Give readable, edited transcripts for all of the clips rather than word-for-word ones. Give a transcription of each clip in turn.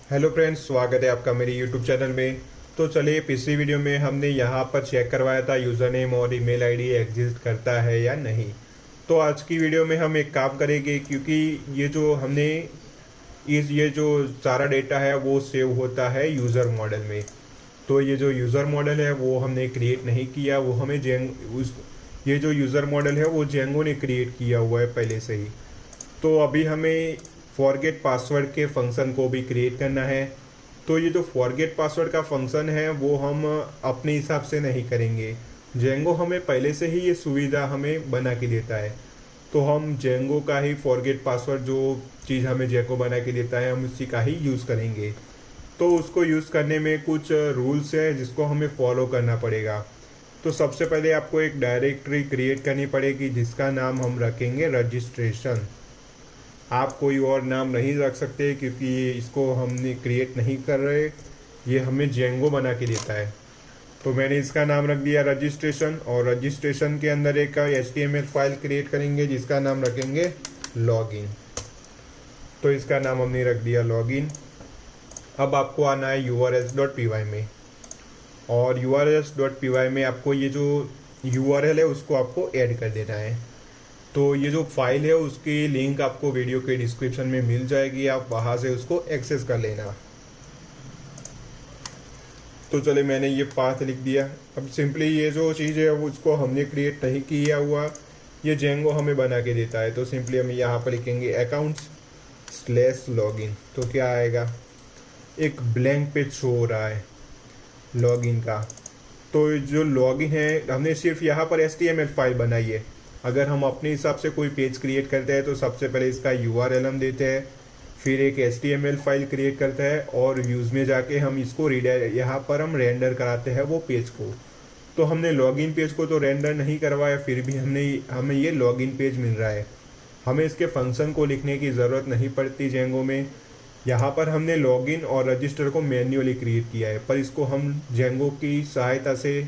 Hello friends, स्वागत है आपका मेरे यूट्यूब चैनल में। तो चलिए, पिछली वीडियो में हमने यहाँ पर चेक करवाया था यूज़र नेम और ईमेल आईडी एग्जिस्ट करता है या नहीं। तो आज की वीडियो में हम एक काम करेंगे, क्योंकि ये जो हमने ये जो सारा डेटा है वो सेव होता है यूज़र मॉडल में। तो ये जो यूज़र मॉडल है वो हमने क्रिएट नहीं किया, वो हमें ये जो यूज़र मॉडल है वो जेंगो ने क्रिएट किया हुआ है पहले से ही। तो अभी हमें फॉरगेट पासवर्ड के फंक्शन को भी क्रिएट करना है। तो ये जो फॉरगेट पासवर्ड का फंक्शन है वो हम अपने हिसाब से नहीं करेंगे। जेंगो हमें पहले से ही ये सुविधा हमें बना के देता है। तो हम जेंगो का ही फॉरगेट पासवर्ड, जो चीज़ हमें जेंगो बना के देता है, हम उसी का ही यूज़ करेंगे। तो उसको यूज़ करने में कुछ रूल्स है जिसको हमें फॉलो करना पड़ेगा। तो सबसे पहले आपको एक डायरेक्टरी क्रिएट करनी पड़ेगी जिसका नाम हम रखेंगे रजिस्ट्रेशन। आप कोई और नाम नहीं रख सकते, क्योंकि इसको हमने क्रिएट नहीं कर रहे, ये हमें जेंगो बना के देता है। तो मैंने इसका नाम रख दिया रजिस्ट्रेशन, और रजिस्ट्रेशन के अंदर एक HTML फाइल क्रिएट करेंगे जिसका नाम रखेंगे लॉगिन। तो इसका नाम हमने रख दिया लॉगिन। अब आपको आना है urls.py में, और urls.py में आपको ये जो URL है उसको आपको ऐड कर देना है। तो ये जो फाइल है उसकी लिंक आपको वीडियो के डिस्क्रिप्शन में मिल जाएगी, आप वहाँ से उसको एक्सेस कर लेना। तो चले, मैंने ये पाथ लिख दिया। अब सिंपली ये जो चीज़ है उसको हमने क्रिएट नहीं किया हुआ, ये जेंगो हमें बना के देता है। तो सिंपली हम यहाँ पर लिखेंगे accounts/login। तो क्या आएगा, एक ब्लैंक पेज शो हो रहा है लॉगिन का। तो जो लॉगिन है, हमने सिर्फ यहाँ पर HTML फाइल बनाई है। अगर हम अपने हिसाब से कोई पेज क्रिएट करते हैं तो सबसे पहले इसका URL हम देते हैं, फिर एक HTML फाइल क्रिएट करते हैं, और व्यूज़ में जाके हम इसको यहाँ पर हम रेंडर कराते हैं वो पेज को। तो हमने लॉगिन पेज को तो रेंडर नहीं करवाया, फिर भी हमें ये लॉगिन पेज मिल रहा है। हमें इसके फंक्शन को लिखने की ज़रूरत नहीं पड़ती जेंगो में। यहाँ पर हमने लॉगिन और रजिस्टर को मैन्युअली क्रिएट किया है, पर इसको हम जेंगो की सहायता से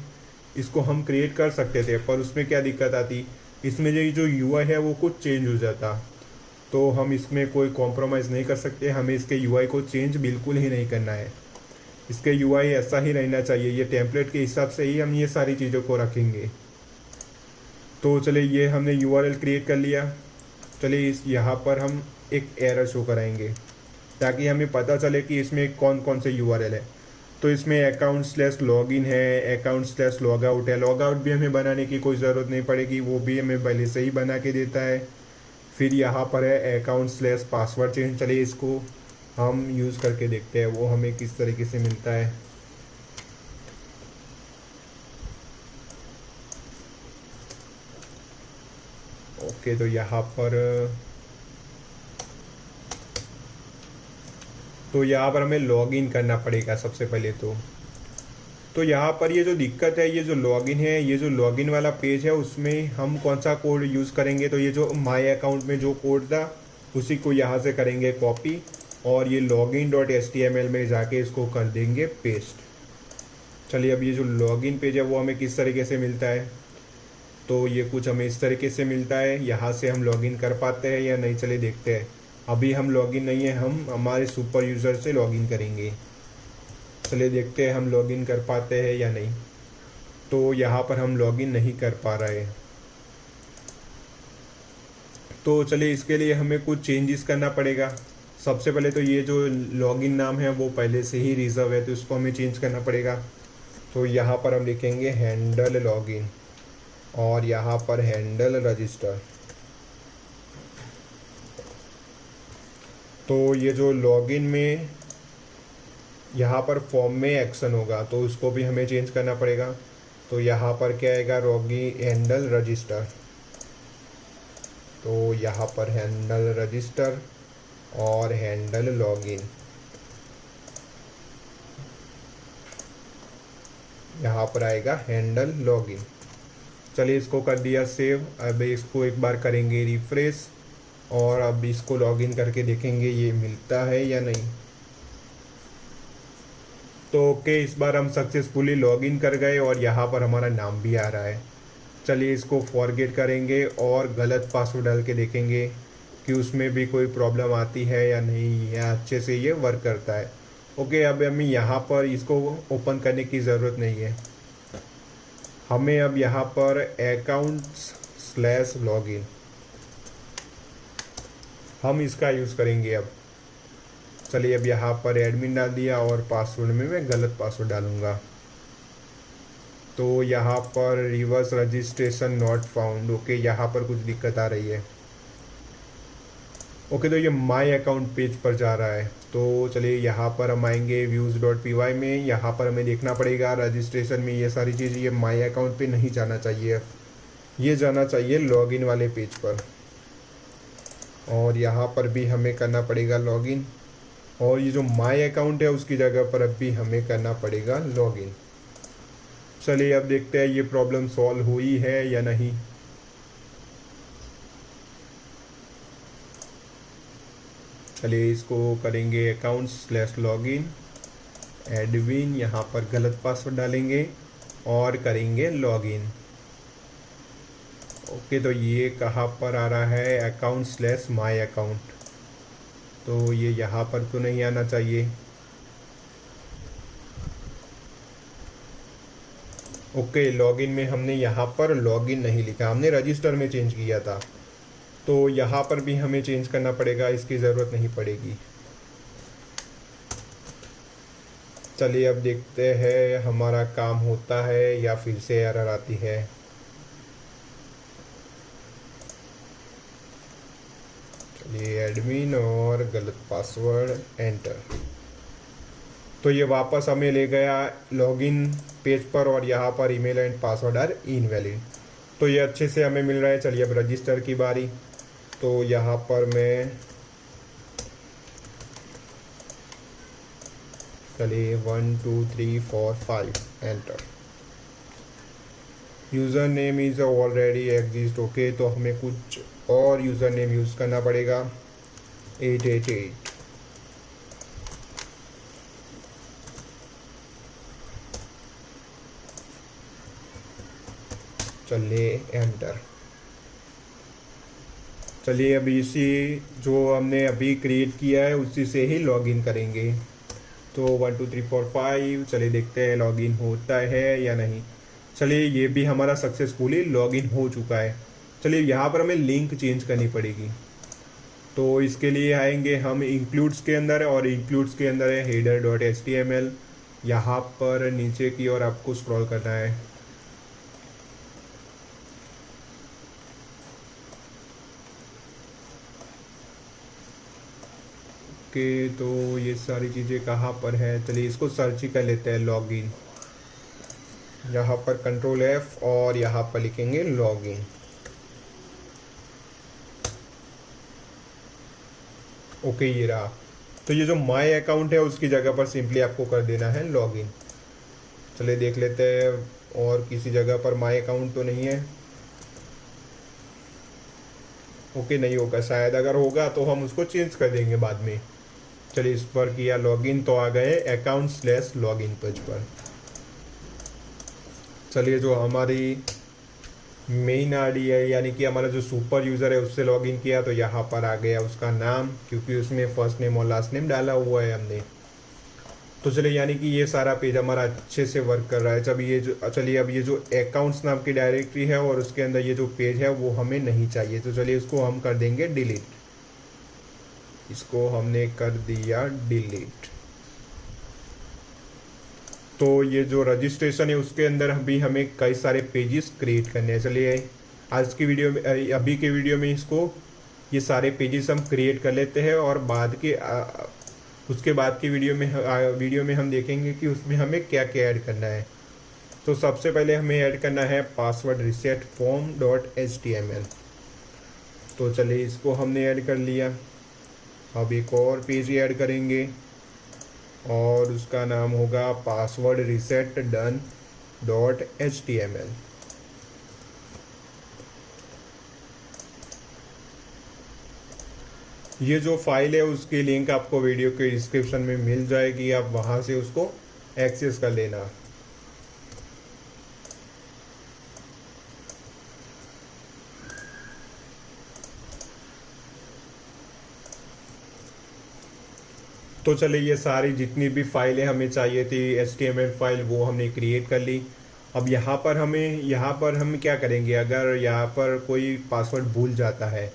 इसको हम क्रिएट कर सकते थे। पर उसमें क्या दिक्कत आती, इसमें जो UI है वो कुछ चेंज हो जाता। तो हम इसमें कोई कॉम्प्रोमाइज़ नहीं कर सकते, हमें इसके UI को चेंज बिल्कुल ही नहीं करना है। इसके UI ऐसा ही रहना चाहिए, ये टेम्पलेट के हिसाब से ही हम ये सारी चीज़ों को रखेंगे। तो चलिए, ये हमने URL क्रिएट कर लिया। चलिए, इस यहाँ पर हम एक एरर शो कराएंगे ताकि हमें पता चले कि इसमें कौन कौन से URL है। तो इसमें account/login है, account/logout है। लॉगआउट भी हमें बनाने की कोई ज़रूरत नहीं पड़ेगी, वो भी हमें पहले से ही बना के देता है। फिर यहाँ पर है account/password चेंज। चलिए, इसको हम यूज़ करके देखते हैं वो हमें किस तरीके से मिलता है। ओके, तो यहाँ पर हमें लॉगिन करना पड़ेगा सबसे पहले। तो यहाँ पर ये जो दिक्कत है, ये जो लॉगिन है, ये जो लॉगिन वाला पेज है, उसमें हम कौन सा कोड यूज़ करेंगे। तो ये जो माई अकाउंट में जो कोड था उसी को यहाँ से करेंगे कॉपी, और ये login.html में जाके इसको कर देंगे पेस्ट। चलिए, अब ये जो लॉगिन पेज है वो हमें किस तरीके से मिलता है। तो ये कुछ हमें इस तरीके से मिलता है। यहाँ से हम लॉगिन कर पाते हैं या नहीं, चलिए देखते हैं। अभी हम लॉगिन नहीं है, हम हमारे सुपर यूज़र से लॉगिन करेंगे। चलिए देखते हैं हम लॉगिन कर पाते हैं या नहीं। तो यहाँ पर हम लॉगिन नहीं कर पा रहे हैं। तो चलिए, इसके लिए हमें कुछ चेंजेस करना पड़ेगा। सबसे पहले तो ये जो लॉगिन नाम है वो पहले से ही रिजर्व है, तो उसको हमें चेंज करना पड़ेगा। तो यहाँ पर हम लिखेंगे हैंडल लॉगिन, और यहाँ पर हैंडल रजिस्टर। तो ये जो लॉगिन में यहाँ पर फॉर्म में एक्शन होगा, तो उसको भी हमें चेंज करना पड़ेगा। तो यहाँ पर क्या आएगा, लॉगिन हैंडल रजिस्टर। तो यहाँ पर हैंडल रजिस्टर और हैंडल लॉगिन, यहाँ पर आएगा हैंडल लॉगिन। चलिए, इसको कर दिया सेव। अब इसको एक बार करेंगे रिफ्रेश, और अब इसको लॉगिन करके देखेंगे ये मिलता है या नहीं। तो ओके, इस बार हम सक्सेसफुली लॉगिन कर गए और यहाँ पर हमारा नाम भी आ रहा है। चलिए, इसको फॉरगेट करेंगे और गलत पासवर्ड डाल के देखेंगे कि उसमें भी कोई प्रॉब्लम आती है या नहीं, या अच्छे से ये वर्क करता है। ओके, अब हमें यहाँ पर इसको ओपन करने की ज़रूरत नहीं है। हमें अब यहाँ पर accounts/login हम इसका यूज़ करेंगे अब। चलिए, अब यहाँ पर एडमिन डाल दिया और पासवर्ड में मैं गलत पासवर्ड डालूँगा। तो यहाँ पर reverse registration not found. Okay, यहाँ पर कुछ दिक्कत आ रही है। ओके, तो ये माई अकाउंट पेज पर जा रहा है। तो चलिए, यहाँ पर हम आएंगे views.py में। यहाँ पर हमें देखना पड़ेगा रजिस्ट्रेशन में ये सारी चीज़, ये माई अकाउंट पे नहीं जाना चाहिए, ये जाना चाहिए लॉगिन वाले पेज पर। और यहाँ पर भी हमें करना पड़ेगा लॉगिन, और ये जो माई अकाउंट है उसकी जगह पर अब भी हमें करना पड़ेगा लॉगिन। चलिए, अब देखते हैं ये प्रॉब्लम सॉल्व हुई है या नहीं। चलिए, इसको करेंगे accounts/login एडमिन, यहाँ पर गलत पासवर्ड डालेंगे और करेंगे लॉगिन। ओके, तो ये कहाँ पर आ रहा है, account/my account, तो ये यहाँ पर तो नहीं आना चाहिए। ओके, लॉगिन में हमने यहाँ पर लॉगिन नहीं लिखा, हमने रजिस्टर में चेंज किया था, तो यहाँ पर भी हमें चेंज करना पड़ेगा, इसकी ज़रूरत नहीं पड़ेगी। चलिए, अब देखते हैं हमारा काम होता है या फिर से एरर आती है। चलिए, एडमिन और गलत पासवर्ड, एंटर। तो ये वापस हमें ले गया लॉगिन पेज पर, और यहाँ पर email and password are invalid. तो ये अच्छे से हमें मिल रहा है। चलिए, अब रजिस्टर की बारी। तो यहाँ पर मैं, चलिए 1 2 3 4 5 enter. User name is already exist. Okay, तो हमें कुछ और यूज़र नेम यूज़ करना पड़ेगा, 888। चलिए, एंटर। चलिए, अब इसी जो हमने अभी क्रिएट किया है उसी से ही लॉगिन करेंगे। तो 1 2 3 4 5, चलिए देखते हैं लॉगिन होता है या नहीं। चलिए, ये भी हमारा सक्सेसफुली लॉगिन हो चुका है। चलिए, यहाँ पर हमें लिंक चेंज करनी पड़ेगी। तो इसके लिए आएंगे हम इंक्लूड्स के अंदर, और इंक्लूड्स के अंदर है header.html। यहाँ पर नीचे की ओर आपको स्क्रॉल करना है। ओके, तो ये सारी चीज़ें कहाँ पर है, चलिए इसको सर्च ही कर लेते हैं, लॉगिन। यहाँ पर Ctrl+F और यहाँ पर लिखेंगे लॉगिन। ओके, ये रहा। तो ये जो माई अकाउंट है उसकी जगह पर सिंपली आपको कर देना है लॉगिन। चलिए, देख लेते हैं और किसी जगह पर माई अकाउंट तो नहीं है। ओके, नहीं होगा शायद, अगर होगा तो हम उसको चेंज कर देंगे बाद में। चलिए, इस पर किया लॉगिन, तो आ गए accounts/login पेज पर। चलिए, जो हमारी मेन आईडी है, यानी कि हमारा जो सुपर यूज़र है उससे लॉगिन किया, तो यहाँ पर आ गया उसका नाम, क्योंकि उसमें फर्स्ट नेम और लास्ट नेम डाला हुआ है हमने। तो चलिए, यानी कि ये सारा पेज हमारा अच्छे से वर्क कर रहा है। जब ये जो, चलिए, अब ये जो अकाउंट्स नाम की डायरेक्टरी है और उसके अंदर ये जो पेज है वो हमें नहीं चाहिए, तो चलिए इसको हम कर देंगे डिलीट। इसको हमने कर दिया डिलीट। तो ये जो रजिस्ट्रेशन है उसके अंदर भी हमें कई सारे पेजेस क्रिएट करने हैं। चलिए, आज की वीडियो में, अभी के वीडियो में इसको, ये सारे पेजेस हम क्रिएट कर लेते हैं, और बाद के उसके बाद की वीडियो में हम देखेंगे कि उसमें हमें क्या क्या ऐड करना है। तो सबसे पहले हमें ऐड करना है पासवर्ड रीसेट form.html। तो चलिए, इसको हमने ऐड कर लिया। अब एक और पेज ऐड करेंगे और उसका नाम होगा पासवर्ड रीसेट done.html। ये जो फाइल है उसकी लिंक आपको वीडियो के डिस्क्रिप्शन में मिल जाएगी, आप वहाँ से उसको एक्सेस कर लेना। तो चलिए ये सारी जितनी भी फाइलें हमें चाहिए थी HTML फाइल वो हमने क्रिएट कर ली। अब यहाँ पर हम क्या करेंगे, अगर यहाँ पर कोई पासवर्ड भूल जाता है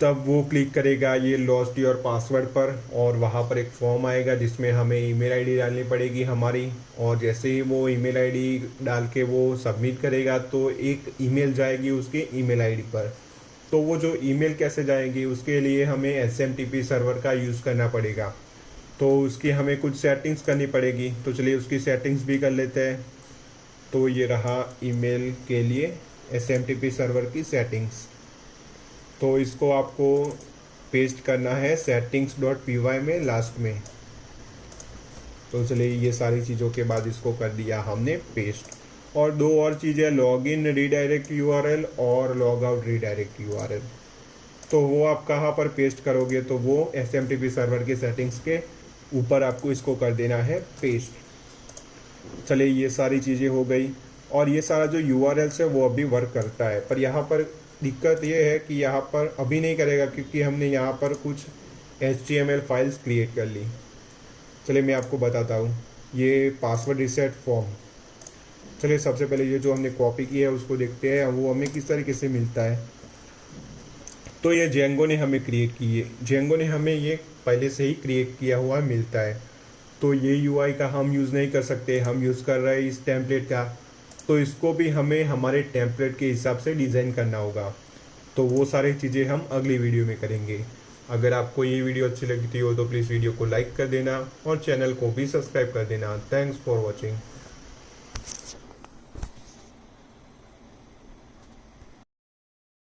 तब वो क्लिक करेगा ये लॉस्ट योर पासवर्ड पर, और वहाँ पर एक फॉर्म आएगा जिसमें हमें ईमेल आईडी डालनी पड़ेगी हमारी। और जैसे ही वो ईमेल आईडी डाल के वो सबमिट करेगा तो एक ईमेल जाएगी उसके ईमेल आईडी पर। तो वो जो ईमेल कैसे जाएगी उसके लिए हमें SMTP सर्वर का यूज़ करना पड़ेगा। तो उसकी हमें कुछ सेटिंग्स करनी पड़ेगी, तो चलिए उसकी सेटिंग्स भी कर लेते हैं। तो ये रहा ईमेल के लिए SMTP सर्वर की सेटिंग्स। तो इसको आपको पेस्ट करना है settings.py में लास्ट में। तो चलिए ये सारी चीज़ों के बाद इसको कर दिया हमने पेस्ट। और दो और चीज़ें, लॉगिन रीडायरेक्ट URL और लॉग आउट रीडायरेक्ट URL। तो वो आप कहाँ पर पेस्ट करोगे, तो वो SMTP सर्वर की सेटिंग्स के ऊपर आपको इसको कर देना है पेस्ट। चलिए ये सारी चीज़ें हो गई। और ये सारा जो URLs है वो अभी वर्क करता है, पर यहाँ पर दिक्कत ये है कि यहाँ पर अभी नहीं करेगा क्योंकि हमने यहाँ पर कुछ HTML फाइल्स क्रिएट कर ली। चलिए मैं आपको बताता हूँ। ये पासवर्ड रिसेट फॉर्म, चलिए सबसे पहले ये जो हमने कॉपी की है उसको देखते हैं वो हमें किस तरीके से मिलता है। तो ये जेंगो ने हमें क्रिएट की है, जेंगो ने हमें ये पहले से ही क्रिएट किया हुआ मिलता है। तो ये UI का हम यूज़ नहीं कर सकते, हम यूज़ कर रहे हैं इस टेम्पलेट का। तो इसको भी हमें हमारे टेम्पलेट के हिसाब से डिज़ाइन करना होगा। तो वो सारी चीज़ें हम अगली वीडियो में करेंगे। अगर आपको ये वीडियो अच्छी लगती हो तो प्लीज़ वीडियो को लाइक कर देना और चैनल को भी सब्सक्राइब कर देना। Thanks for watching.